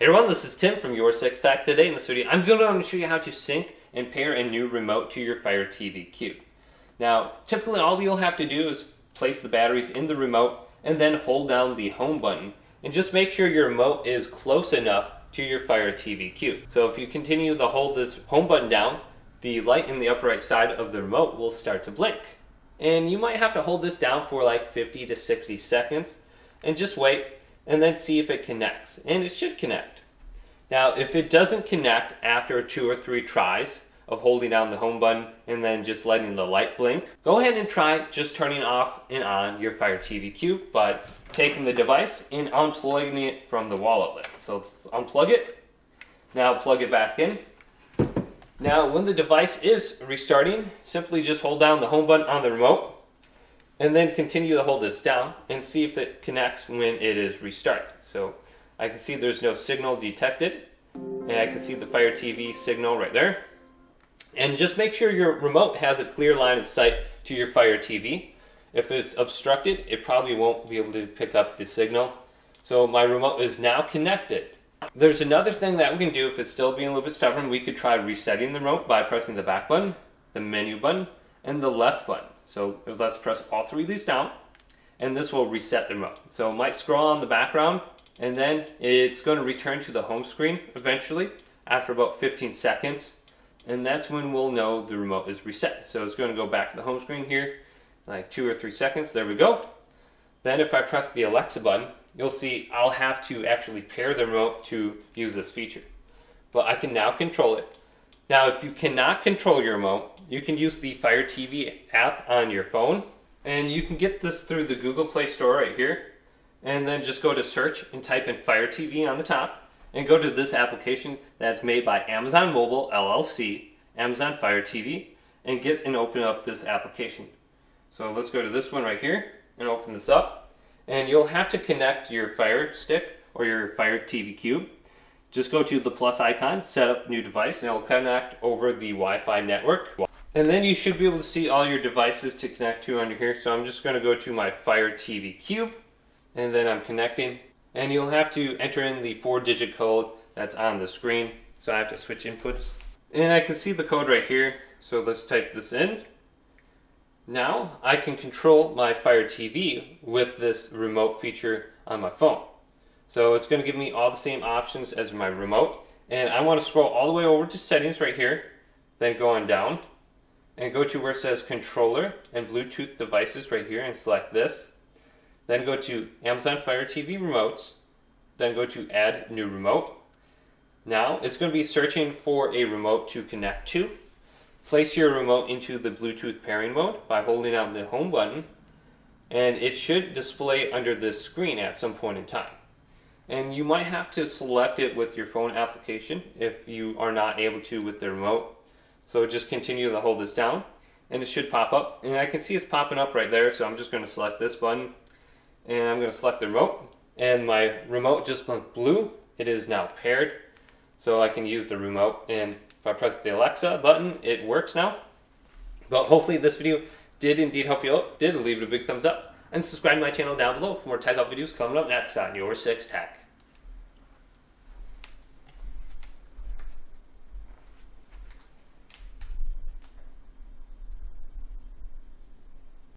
Hey everyone, this is Tim from Your 6 Tech. Today in this video, I'm going to show you how to sync and pair a new remote to your Fire TV Cube. Now, typically all you'll have to do is place the batteries in the remote and then hold down the home button. And just make sure your remote is close enough to your Fire TV Cube. So if you continue to hold this home button down, the light in the upper right side of the remote will start to blink. And you might have to hold this down for like 50 to 60 seconds and just wait and then see if it connects. And it should connect. Now, if it doesn't connect after 2 or 3 tries of holding down the home button and then just letting the light blink, go ahead and try just turning off and on your Fire TV Cube by taking the device and unplugging it from the wall outlet. So let's unplug it. Now plug it back in. Now when the device is restarting, simply just hold down the home button on the remote and then continue to hold this down and see if it connects when it is restarted. So I can see there's no signal detected, and I can see the Fire TV signal right there. And just make sure your remote has a clear line of sight to your Fire TV. If it's obstructed, it probably won't be able to pick up the signal. So my remote is now connected. There's another thing that we can do if it's still being a little bit stubborn. We could try resetting the remote by pressing the back button, the menu button, and the left button. So let's press all 3 of these down, and this will reset the remote. So it might scroll on the background, and then it's going to return to the home screen eventually after about 15 seconds. And that's when we'll know the remote is reset. So it's going to go back to the home screen here, like 2 or 3 seconds. There we go. Then if I press the Alexa button, you'll see I'll have to actually pair the remote to use this feature. But I can now control it. Now if you cannot control your remote, you can use the Fire TV app on your phone. And you can get this through the Google Play Store right here. And then just go to search and type in Fire TV on the top. And go to this application that's made by Amazon Mobile LLC, Amazon Fire TV. And get and open up this application. So let's go to this one right here and open this up. And you'll have to connect your Fire Stick or your Fire TV Cube. Just go to the plus icon, set up new device, and it'll connect over the Wi-Fi network. And then you should be able to see all your devices to connect to under here. So I'm just going to go to my Fire TV Cube, and then I'm connecting. And you'll have to enter in the 4-digit code that's on the screen. So I have to switch inputs. And I can see the code right here. So let's type this in. Now I can control my Fire TV with this remote feature on my phone. So it's going to give me all the same options as my remote. And I want to scroll all the way over to settings right here. Then go on down. And go to where it says controller and Bluetooth devices right here and select this. Then go to Amazon Fire TV remotes. Then go to add new remote. Now it's going to be searching for a remote to connect to. Place your remote into the Bluetooth pairing mode by holding down the home button. And it should display under this screen at some point in time. And you might have to select it with your phone application if you are not able to with the remote. So just continue to hold this down and it should pop up. And I can see it's popping up right there, so I'm just going to select this button. And I'm going to select the remote. And my remote just went blue. It is now paired. So I can use the remote. And if I press the Alexa button, it works now. But hopefully this video did indeed help you out. If it did, leave it a big thumbs up. And subscribe to my channel down below for more tech up videos coming up next on Your 6 Tech.